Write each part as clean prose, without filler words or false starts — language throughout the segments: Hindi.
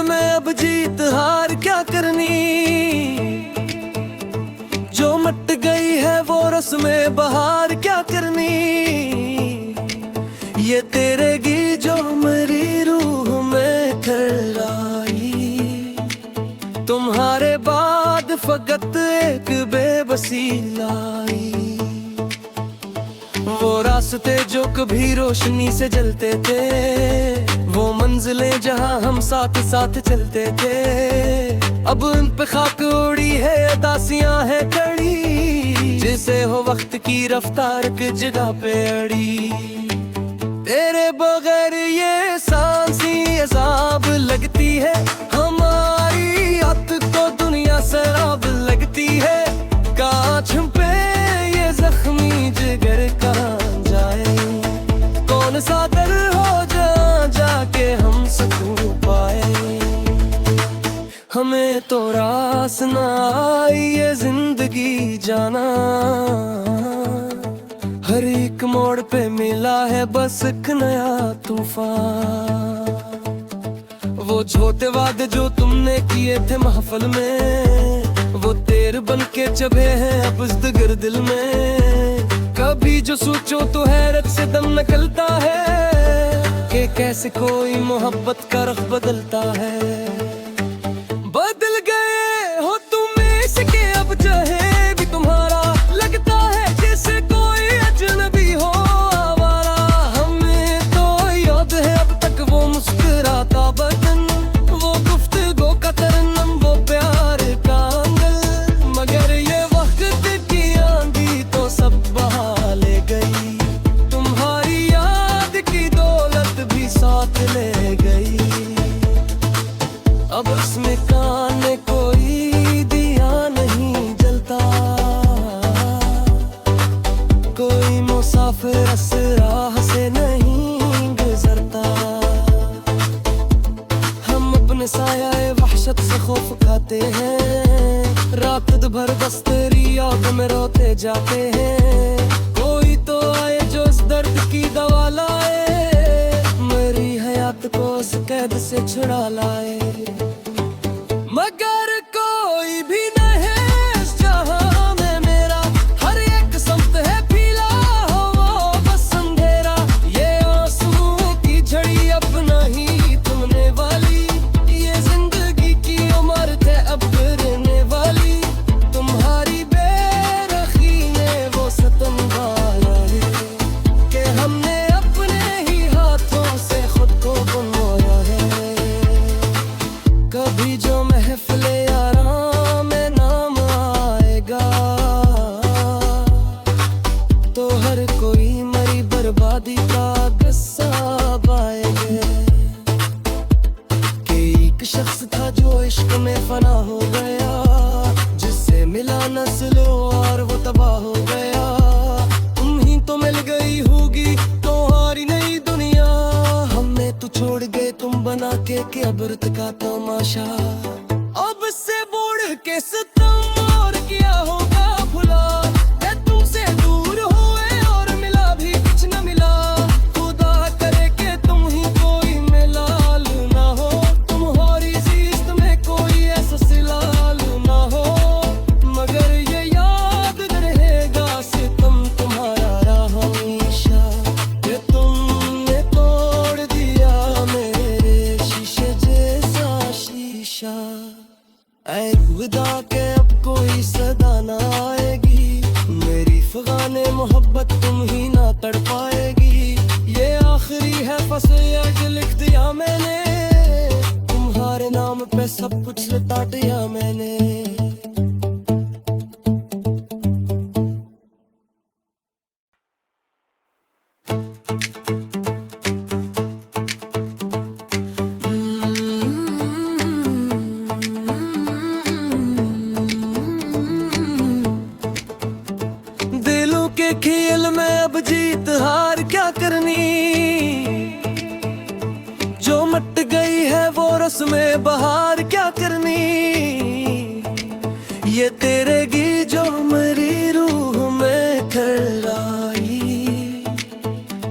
में अब जीत हार क्या करनी, जो मट गई है वो रस में बहार क्या करनी। ये तेरे गी जो मेरी रूह में ठहराई, तुम्हारे बाद फकत एक बेबसी लाई। वो रास्ते जो कभी रोशनी से जलते थे, वो मंजिलें जहां हम साथ साथ चलते थे, अब उन पे खाक उड़ी है, अदासियां है खड़ी, जिसे हो वक्त की रफ्तार की जगह पे अड़ी। तेरे बगैर ये सांसी अजाब लगती है, हमारी आत को दुनिया शराब लगती है। कांच पे ये जख्मी जिगर कहाँ जाए, कौन सा दर हो जाके हम सुकून पाए। हमें तो रास ना आई ये जिंदगी जाना, हर एक मोड़ पे मिला है बस एक नया तूफान। वो छोटे वादे जो तुमने किए थे महफिल में, वो तेर बन के चबे हैं अब इस दिगर दिल में। कभी जो सोचो तो हैरत से दम निकलता है, कि कैसे कोई मोहब्बत का रुख बदलता है। बदल गए हो तुम इसके अब चाहे भी तुम्हारा, लगता है जैसे कोई अजनबी हो आवारा। हमें तो याद है अब तक वो मुस्कुराता बदन, वो गुफ्तगू का तरन्नुम, वो प्यार का आंगन। मगर ये वक्त की आंधी तो सब बहा ले गई, तुम्हारी याद की दौलत भी साथ ले गई। अब उसमें कान में कोई दिया नहीं जलता, कोई मुसाफिर इस राह से नहीं गुजरता। हम अपने साया वहशत से खौफ खाते हैं, रात भर बस तेरी याद में रोते जाते हैं। कोई तो आए जो इस दर्द की दवा लाए, मेरी हयात को उस कैद से छुड़ा लाए। मगर कोई भी नहीं इस जहां में मेरा, हर एक समत है पीला हो वो बस अंधेरा। ये आंसुओं की झड़ी अब नहीं थमने वाली, ये जिंदगी की उम्र थे अब गिरने वाली। तुम्हारी बेरखी ने वो सितम ढाया है, कि हमने अपने ही हाथों से खुद को बनवाया है। कभी जो महफिले यारा में नाम आएगा, तो हर कोई मरी बर्बादी का किस्सा पाएगा। कि एक शख्स था जो इश्क में फना हो गया, जिससे मिला नस्लो और वो तबाह हो गया। तुम ही तो मिल गई होगी तुम्हारी नई दुनिया, हमें तो छोड़ गए तुम बना के अबरत का तमाशा। अब से बोड़ के सितम और क्या होगा भुला, तुमसे दूर हुए और मिला भी कुछ न मिला। खुदा करे कि तुम ही कोई मिलाल ना हो, तुम्हारी जिस्त में कोई ऐसा सिलाल ना हो। मगर ये याद रहेगा सितम तुम्हारा रहा हमेशा, कि तुमने तोड़ दिया मेरे शीशे जैसा शीशा। ऐ खुदा के अब कोई सदा ना आएगी, मेरी फिगाने मोहब्बत तुम ही ना तड़ पाएगी। ये आखिरी है फसल लिख दिया मैंने, तुम्हारे नाम पे सब कुछ लुटा दिया मैंने। दिलों के खेल में अब जीत हार क्या करनी, जो मट गई है वो रस में बहार क्या करनी। ये तेरे गी जो मेरी रूह में ठहराई,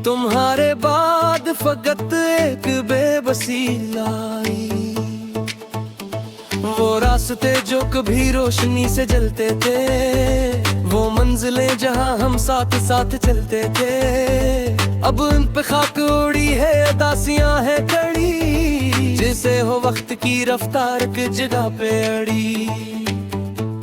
तुम्हारे बाद फकत एक बेबसी लाई। रास्ते जो कभी रोशनी से जलते थे, वो मंजिलें जहां हम साथ साथ चलते थे, अब उन पे खाक उड़ी है, अदासियां है खड़ी, जैसे हो वक्त की रफ्तार की जगह पे अड़ी।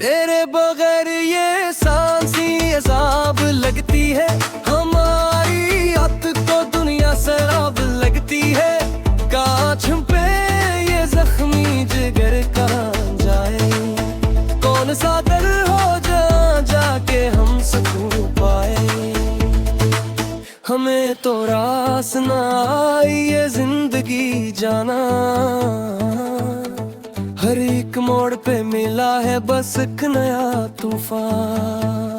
तेरे बगैर ये सांसी अजाब लगती है, हमारी आत को दुनिया शराब लगती है। कांच पे ये जख्मी जिगर कहाँ जाए, कौन सा दर हो जाके हम सुकून पाए। हमें तो रास ना आई ये जिंदगी जाना, हर एक मोड़ पे मिला है बस एक नया तूफान।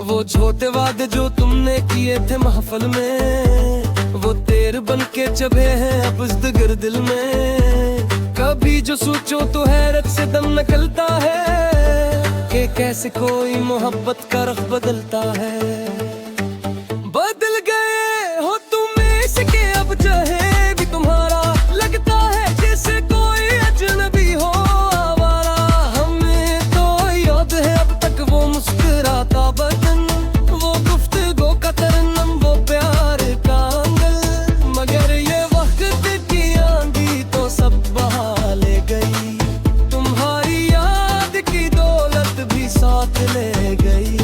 वो छोटे वादे जो तुमने किए थे महफिल में, वो तेर बन के चबे हैं अब इस दिगर दिल में। कभी जो सोचो तो हैरत से दम निकलता है, कि कैसे कोई मोहब्बत का रख बदलता है। बदल गए हो तुम इसके अब चाहे भी तुम्हारा, लगता है जैसे कोई अजनबी हो आवारा। हमें तो याद है अब तक वो मुस्कुराता बदन, वो गुफ्तगू का तरन्नुम, वो प्यार का आंगन। मगर ये वक्त की आंधी तो सब बहा ले गई, तुम्हारी याद की दौलत भी साथ ले गई।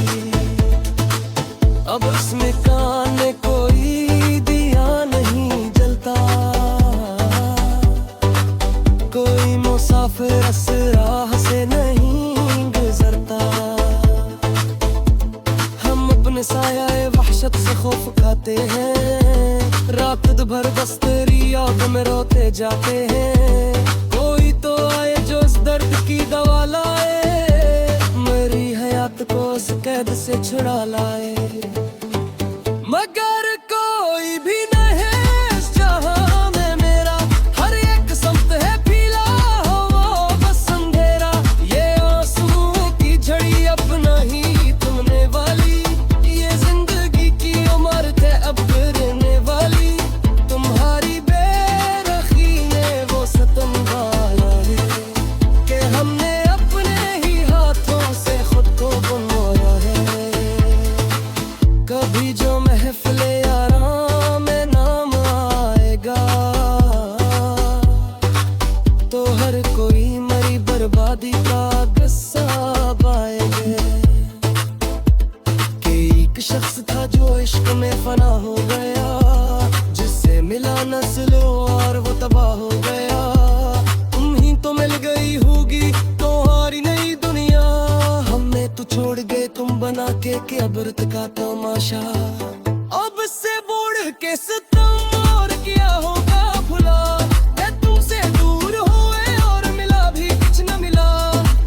अब उसमें कान कोई दिया नहीं जलता, कोई मुसाफिर इस राह से नहीं गुजरता। हम अपने साया वहशत से खौफ खाते हैं, रात भर बस तेरी याद में रोते जाते हैं। कोई तो आए जो इस दर्द की दवा लाए, मेरी हयात को उस कैद से छुड़ा लाए। मगर कोई भी नहीं इस जहां में मेरा, हर एक समत है पीला हो वो बस अंधेरा। ये आंसू की झड़ी अब नहीं थमने वाली, ये जिंदगी की उम्र थे अब गिरने वाली। तुम्हारी बेरखी ने वो सितम गाया है, कि हमने अपने ही हाथों से खुद को बनवाया है। कभी जो महफिले यारा में नाम आएगा, तो हर कोई मरी बर्बादी का गुस्सा पाएगा। कि एक शख्स था जो इश्क में फना हो गया, जिससे मिला नस्ल और वो तबाह हो गया। तुम ही तो मिल गई होगी तुम्हारी नई दुनिया, हमें तो छोड़ गए तुम बना के अबरत का तमाशा। अब से बोड़ के सितम और किया होगा भुला, मैं तुमसे दूर हुए और मिला भी कुछ न मिला।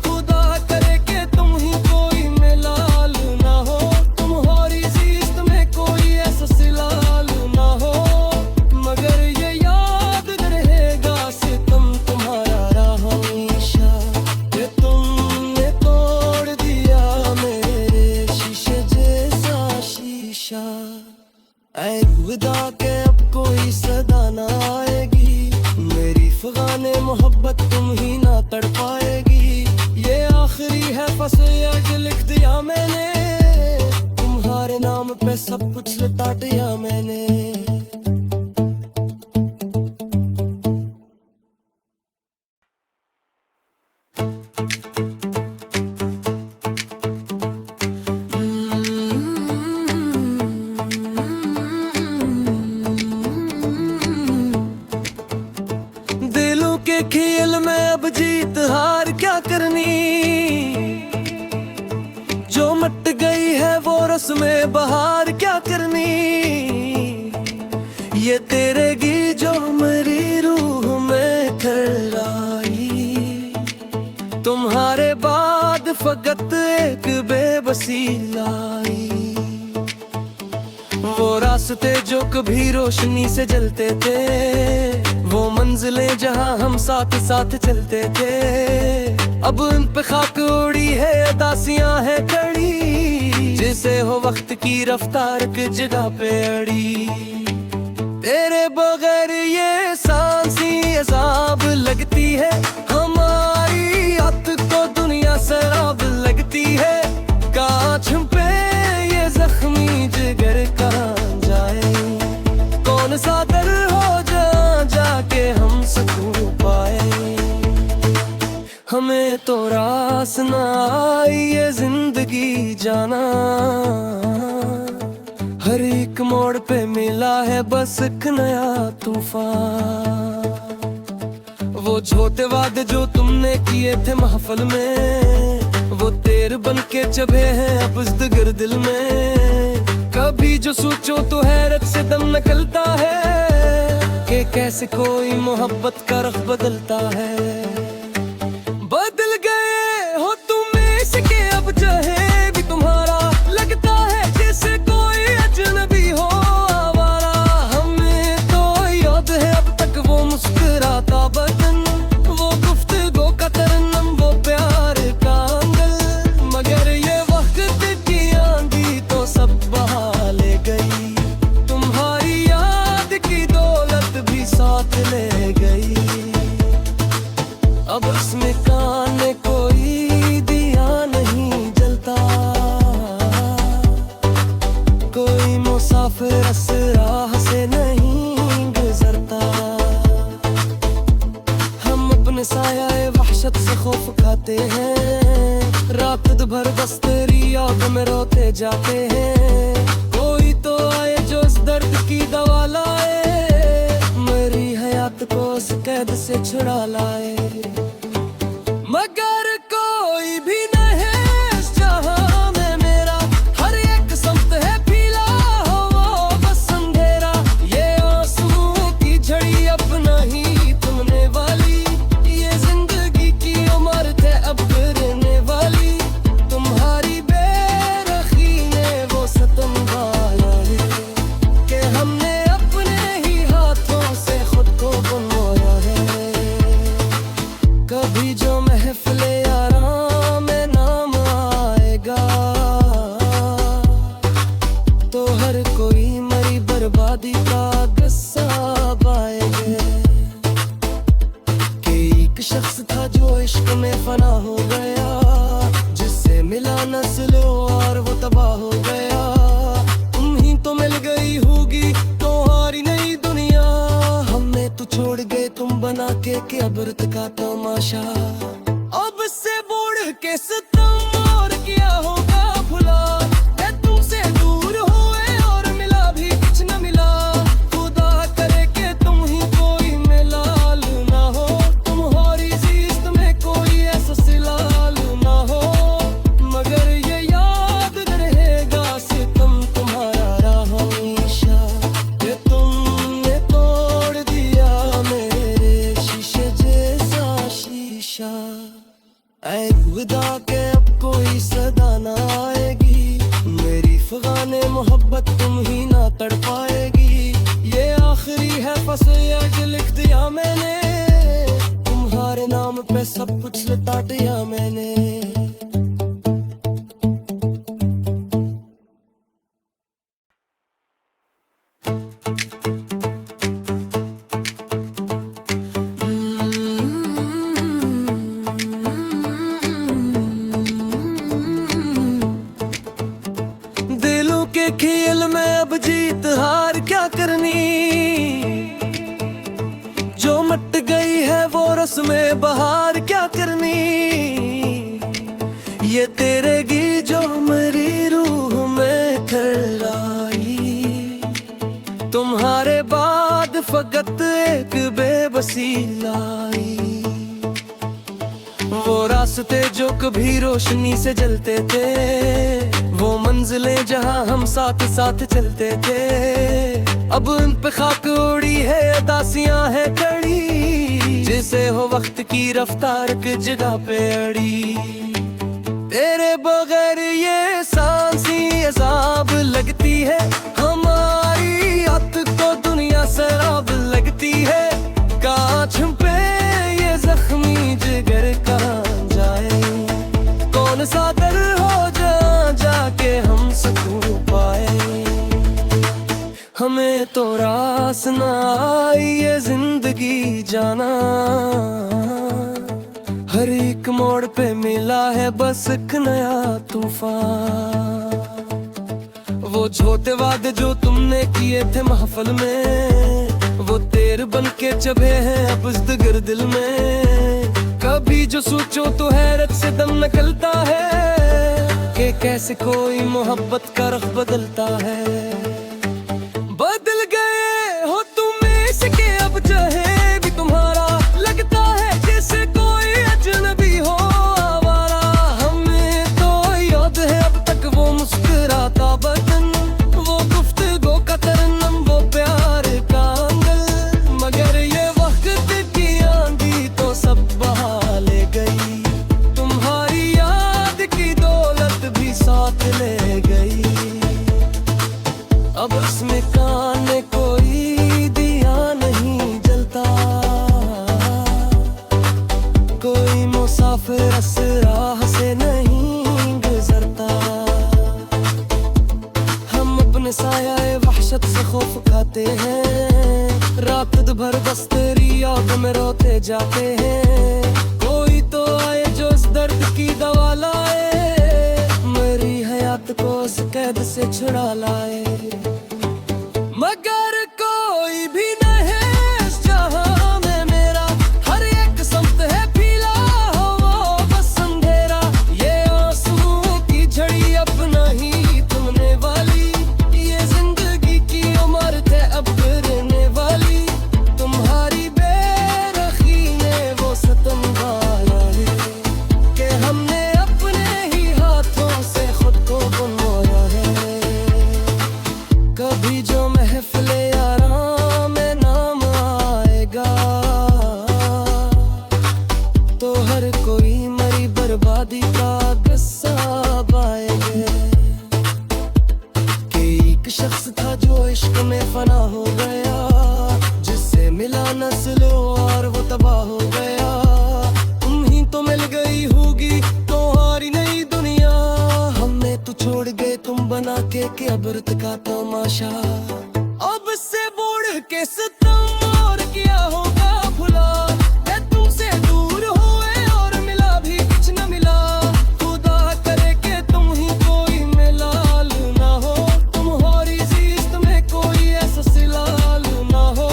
खुदा करे कि तुम ही कोई मिलाल ना हो, तुम्हारी जिस्त में कोई ऐसा सिलाल ना हो। मगर ये याद रहेगा सितम तुम्हारा रहा हमेशा, कि तुमने तोड़ दिया मेरे शीशे जैसा शीशा। ऐ विदा के अब कोई सदा ना आएगी, मेरी फगाने मोहब्बत तुम ही ना तड़ पाएगी। ये आखिरी है फसल लिख दिया मैंने, तुम्हारे नाम पे सब कुछ लुटा दिया मैंने। के खेल में अब जीत हार क्या करनी, जो मट गई है वो रस्में बहार क्या करनी। ये तेरे गी जो मेरी रूह में खराई, तुम्हारे बाद फकत एक बेबसी लाई। वो रास्ते जो कभी रोशनी से जलते थे, वो मंजिलें जहां हम साथ साथ चलते थे, अब उन पे खाक उड़ी है, अदासियां है खड़ी, जैसे हो वक्त की रफ्तार की जगह पे अड़ी। तेरे बगैर ये सांसी अजाब लगती है, हमारी हमें तो रास ना आई ये जिंदगी जाना, हर एक मोड़ पे मिला है बस एक नया तूफान। वो छोटे वादे जो तुमने किए थे महफिल में, वो तेर बन के चबे हैं अब इस दिगर दिल में। कभी जो सोचो तो हैरत से दम निकलता है कि कैसे कोई मोहब्बत का रख बदलता है। बदल गए हो तुम इसके अब चाहे भी तुम्हारा, लगता है जैसे कोई अजनबी हो आवारा। हमें तो याद है अब तक वो मुस्कुराता बदन, वो गुफ्तगू का तरन्नुम, वो प्यार का आंगन। मगर ये वक्त की आंधी तो सब बहा ले गई, तुम्हारी याद की दौलत भी साथ ले गई। अब उसमें कान में कोई दिया नहीं जलता, कोई मुसाफिर इस राह से नहीं गुजरता। हम अपने साया वहशत से खौफ खाते हैं, रात भर बस तेरी याद में रोते जाते हैं। कोई तो आए जो इस दर्द की दवा लाए, मेरी हयात को उस कैद से छुड़ा लाए। मगर कोई भी नहीं इस जहां में मेरा, हर एक संत है पीला हो वो बस अंधेरा। ये आंसुओं की झड़ी अपना ही तुमने वाली, ये जिंदगी की उम्र थे अब गिरने वाली। तुम्हारी बेरखी ने वो सतम वाला है कि हमने अपने ही हाथों से खुद को बनवाया है। कभी जो महफिले यारा में नाम आएगा, तो हर कोई मरी बर्बादी का गुस्सा पाएगा। कि एक शख्स था जो इश्क में फना हो गया, जिससे मिला नस्ल और वो तबाह हो गया। तुम ही तो मिल गई होगी तुम्हारी नई दुनिया, हमें तो छोड़ गए तुम बना के अबरत का तमाशा। अब से बोड़ के सितम और किया होगा भुला, मैं तुमसे दूर हुए और मिला भी कुछ न मिला। खुदा करे कि तुम ही कोई मिलाल ना हो, तुम्हारी जीस्त में कोई ऐसा सिलाल ना हो। मगर ये याद रहेगा सितम तुम्हारा रहा हमेशा, कि तुमने तोड़ दिया मेरे शीशे जैसा शीशा। ऐ खुदा के अब कोई सदा ना आएगी, मेरी फगाने मोहब्बत तुम ही ना तड़ पाएगी। ये आखिरी है फसल लिख दिया मैंने, तुम्हारे नाम पे सब कुछ लुटा दिया मैंने। दिलों के खेल में अब जीत हार क्या करनी, जो मट गई है वो रस्में बहार क्या करनी। ये तेरे गी जो मेरी रूह में खड़ाई, तुम्हारे बाद फकत एक बेबसी लाई। वो रास्ते जो कभी रोशनी से जलते थे, वो मंजिलें जहां हम साथ साथ चलते थे। अब उन पे खाक उड़ी है अदासियां है कड़ी, जिसे हो वक्त की रफ्तार की जगह पे अड़ी। तेरे बगैर ये सांसी अजाब लगती है, हमारी आत को दुनिया सराब लगती है। कांच पे ये जख्मी जिगर कहाँ जाए, कौन सा दर हो जाके हम सुकून पाए। हमें तो रास ना आई ये जिंदगी जाना, हर एक मोड़ पे मिला है बस एक नया तूफान। वो छोटे वादे जो तुमने किए थे महफिल में, वो तेर बन के चबे हैं अब इस दिगर दिल में। कभी जो सोचो तो हैरत से दम निकलता है कि कैसे कोई मोहब्बत का रुख बदलता है। बदल गए हो तुम इसके अब चाहे भी तुम्हारा लगता है जैसे कोई अजनबी हो आवारा। हमें तो याद है अब तक वो मुस्कुराता बदन, वो गुफ्तगू का तरन्नुम, वो प्यार का आंगन। मगर ये वक्त की आंधी तो सब बहा ले गई, तुम्हारी याद की दौलत भी साथ ले गई। अब उसमें कान में कोई दिया नहीं जलता, कोई मुसाफिर इस राह से नहीं गुजरता। हम अपने साया वहशत से खौफ खाते हैं, रात भर बस तेरी याद में रोते जाते हैं। कोई तो आए जो इस दर्द की दवा लाए, मेरी हयात को इस कैद से छुड़ा लाए। मगर कोई भी नहीं इस जहां में मेरा, हर एक संत है पीला हो वो बस अंधेरा। ये आंसुओं की झड़ी अब नहीं थमने वाली, ये जिंदगी की उम्र है अब गिरने वाली। तुम्हारी बेरखी ने वो सितम गाया है कि हमने अपने ही हाथों से खुद को बनवाया है। कभी जो महफिले यारा में नाम आएगा, तो हर कोई मरी बर्बादी का गुस्सा पाएगा। कि एक शख्स था जो इश्क में फना हो गया, जिससे मिला नस्लो और वो तबाह हो गया। तुम ही तो मिल गई होगी तो हारी नई दुनिया, हमें तो छोड़ गए तुम बना के अबरत का तमाशा। अब से बुढ़ के सितम और किया होगा भुला, मैं तुमसे दूर हुए और मिला भी कुछ न मिला। खुदा करे कि तुम ही कोई मिलाल ना हो, तुम्हारी जीत में कोई ऐसा सिलाल ना हो।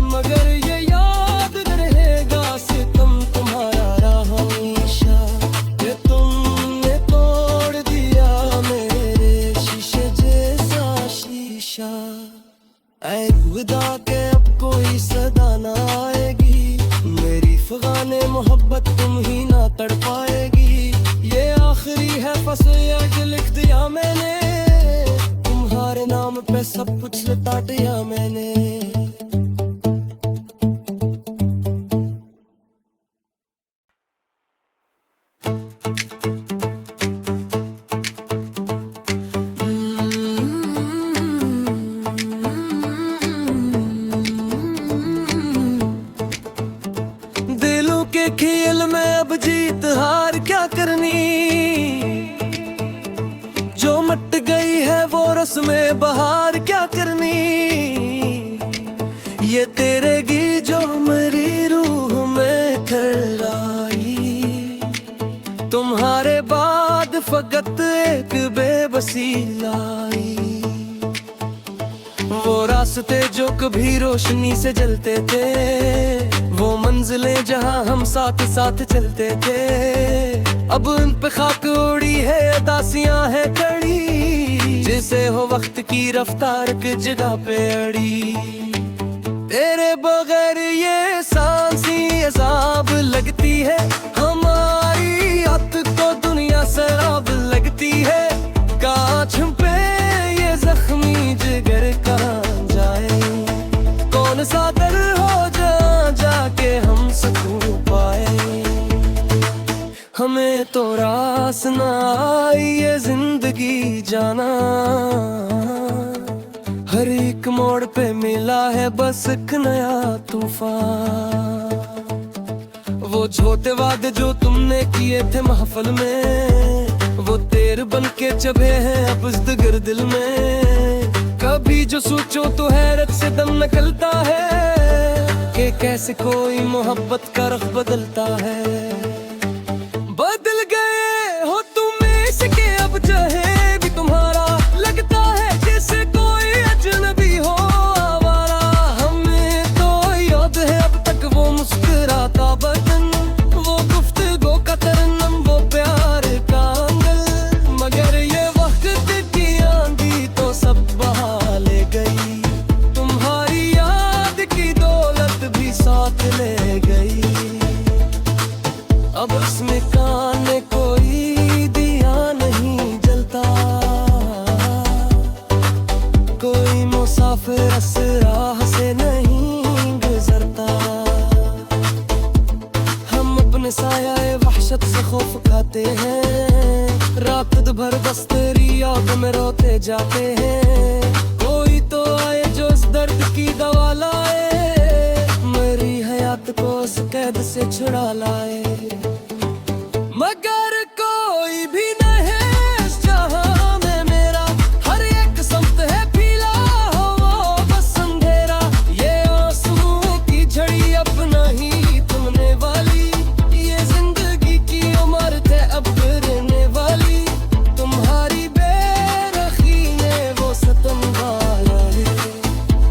मगर ये याद रहेगा सितम तुम्हारा रहा हमेशा, कि तुमने तोड़ दिया मेरे शीशे जैसा शीशा। ऐ खुदा के अब कोई सदा ना आएगी, मेरी फिगाने मोहब्बत तुम ही ना तड़ पाएगी। ये आखिरी है फसल लिख दिया मैंने, तुम्हारे नाम पे सब कुछ लुटा दिया मैंने। दिलों के खेल में अब जीत हार क्या करनी, जो मट गई है वो रस में बहार क्या करनी। ये तेरे गी जो मेरी रूह में खड़ाई, तुम्हारे बाद फकत एक बेबसी लाई। वो रास्ते जो कभी रोशनी से जलते थे, वो मंजिलें जहां हम साथ साथ चलते थे। अब उन पे खाक उड़ी है, दासियां है कड़ी, जैसे हो वक्त की रफ्तार की जगह पे अड़ी। तेरे बगैर ये सांसी अजाब लगती है, हमारी आत को दुनिया शराब लगती है। कांच पे ये जख्मी जिगर कहाँ जाए, कौन सा दर हो जाके हम सुकून पाए। हमें तो रास ना आई ये जिंदगी जाना, हर एक मोड़ पे मिला है बस एक नया तूफान। वो छोटे वादे जो तुमने किए थे महफिल में, वो तेर बन के चबे हैं अब इस दिगर दिल में। कभी जो सोचो तो हैरत से दम निकलता है, कि कैसे कोई मोहब्बत का रुख बदलता है। बदल गए हो तुम इसके अब चाहे भी तुम्हारा लगता है जैसे कोई अजनबी हो आवारा। हमें तो याद है अब तक वो मुस्कुराता बदन, वो अपने साया वहशत से खौफ खाते हैं। रात भर बस तेरी याद में रोते जाते हैं। कोई तो आए जो इस दर्द की दवा लाए, मेरी हयात को उस कैद से छुड़ा लाए। मगर कोई भी नहीं इस जहां में मेरा, हर एक समत है पीला हो वो बस अंधेरा। ये आंसुओं की झड़ी अपना ही तुमने वाली, ये जिंदगी की उम्र थे अब रहने वाली। तुम्हारी बेरखी ने वो सतम वाला है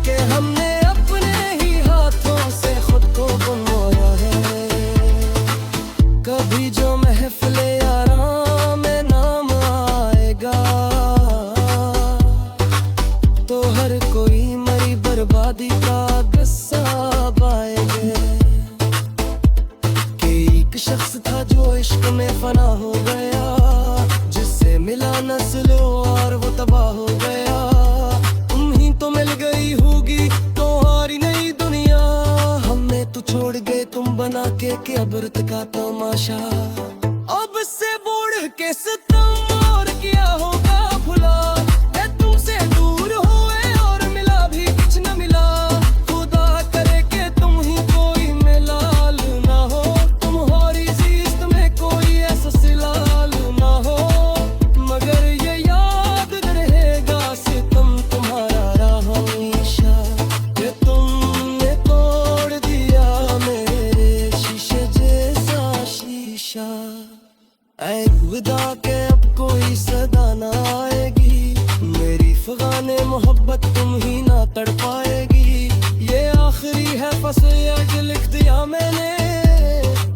कि हमने अपने ही हाथों से खुद को बनवाया है। कभी जो महफिले यारा में नाम आएगा, तो हर कोई मरी बर्बादी का किस्सा पाएगा। कि एक शख्स था जो इश्क में फना हो गया, जिससे मिला नस्लों और वो तबाह हो गया। तुम ही तो मिल गई होगी तुम्हारी नई दुनिया, हमें तो छोड़ गए तुम बना के अबरत का तमाशा। अब से बोड़ के सितम और किया होगा भुला, है तुमसे दूर हुए और मिला भी कुछ न मिला। खुदा करे कि तुम ही कोई मिलाल ना हो, तुम्हारी जिस्त में कोई ऐसा सिलाल ना हो। मगर ये याद रहेगा सितम तुम्हारा रहा हमेशा, कि तुमने तोड़ दिया मेरे शीशे जैसा शीशा। ऐ खुदा के अब कोई सदा ना आएगी, मेरी फगाने मोहब्बत तुम ही ना तड़ पाएगी। ये आखिरी है फसल लिख दिया मैंने,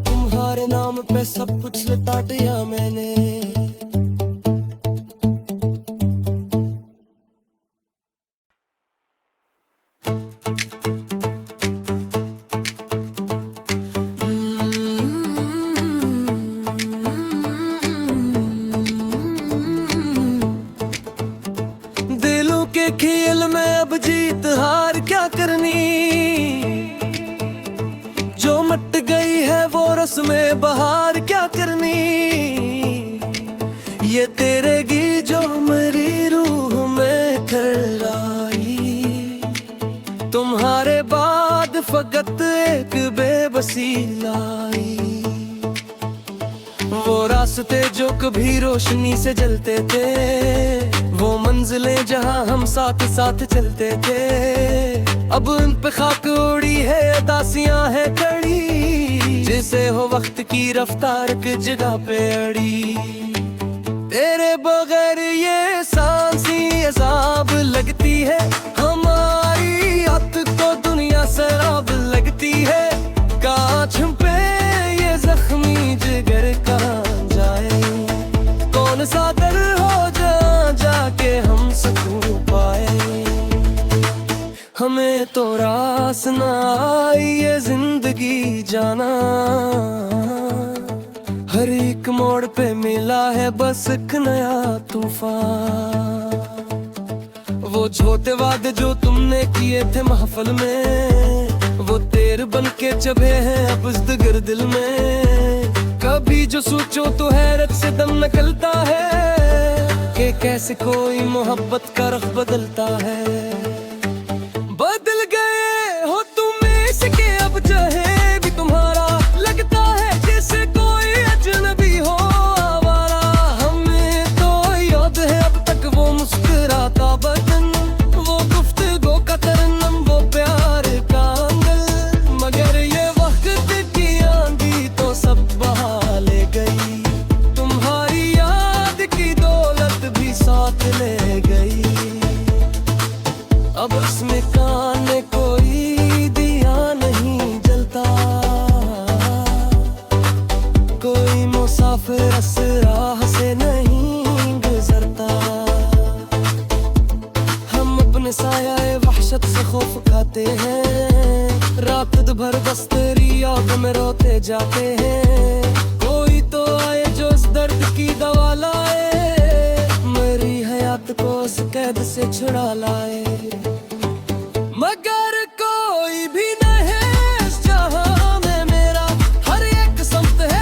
तुम्हारे नाम पे सब कुछ लुटा दिया मैंने। दिलों के खेल में अब जीत हार क्या करनी, जो मट गई है वो रस में बहार क्या करनी। ये तेरे गी जो मेरी रूह में खराई, तुम्हारे बाद फकत एक बेबसी लाई। वो रास्ते जो कभी रोशनी से जलते थे, वो मंजिलें जहां हम साथ साथ चलते थे, अब उन पे खाक उड़ी है अदासियां है खड़ी। जैसे हो वक्त की रफ्तार की जगह पे अड़ी, तेरे बगैर ये सांसी अजाब लगती है। हमारी आत को दुनिया शराब लगती है। कांच पे ये जख्मी जिगर कहाँ जाए, कौन सा दर हो जाके हम सुकून पाए। हमें तो रास ना आई ये जिंदगी जाना, हर एक मोड़ पे मिला है बस एक नया तूफान। वो छोटे वादे जो तुमने किए थे महफिल में, वो तेर बन के चबे हैं अब इस दिगर दिल में। कभी जो सोचो तो हैरत से दम निकलता है, कि कैसे कोई मोहब्बत का रुख बदलता है। बदल गए हो तुम इसके अब चाहे भी तुम्हारा, लगता है जैसे कोई अजनबी हो आवारा। हमें तो याद है अब तक वो मुस्कुराता बदन, वो गुफ्तगू का तरन्नुम, वो प्यार का आंगन। मगर ये वक्त की आंधी तो सब बहा ले गई, तुम्हारी याद की दौलत भी साथ ले गई। अब इसमें कान में कोई दिया नहीं जलता, कोई मुसाफिर इस राह से नहीं गुजरता। हम अपने साया वहशत से खौफ खाते हैं, रात भर बस तेरी याद में रोते जाते हैं। कोई तो आए जो इस दर्द की दवा लाए, मेरी हयात को उस कैद से छुड़ा लाए। मगर कोई भी नहीं इस जहां में मेरा, हर एक समत है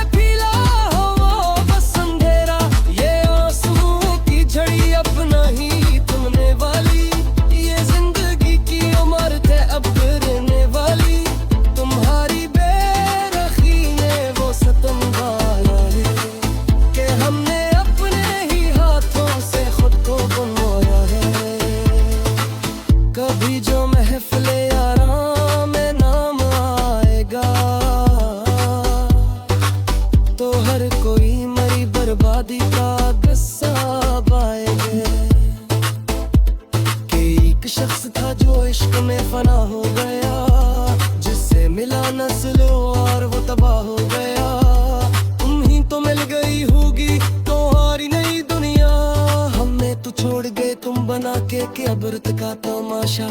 आशा।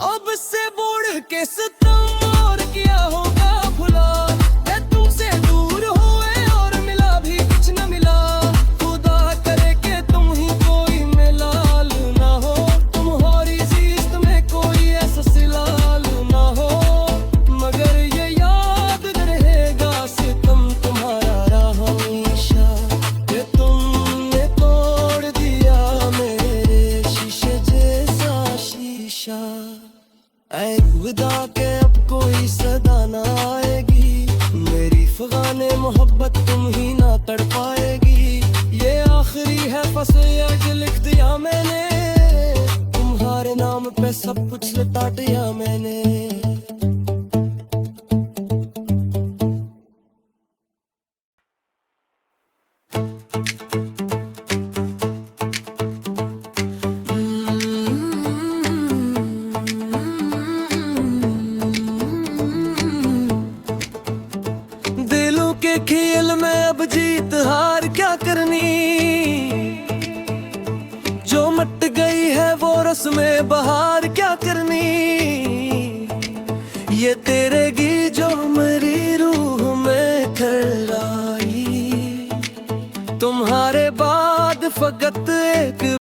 अब से बढ़ के सितम और क्या होगा भुला, मैं तुमसे दूर हुए और मिला भी कुछ न मिला। खुदा करे कि तुम ही कोई मिलाल ना हो, तुम्हारी जिस्त में कोई ऐसा सिलाल ना हो। मगर ये याद रहेगा सितम तुम्हारा रहा हमेशा, कि तुमने तोड़ दिया मेरे शीशे जैसा शीशा। ऐ खुदा के अब कोई सदा ना आएगी, मेरी फगाने मोहब्बत तुम ही ना तड़ पाएगी। ये आखिरी है फसयज लिख दिया मैंने, तुम्हारे नाम पे सब कुछ लटा दिया मैंने। दिलों के खेल में अब जीत हार क्या करनी, जो मट गई है वो रस्में बहार क्या करनी। ये तेरे गी जो मेरी रूह में खड़ाई, तुम्हारे बाद फकत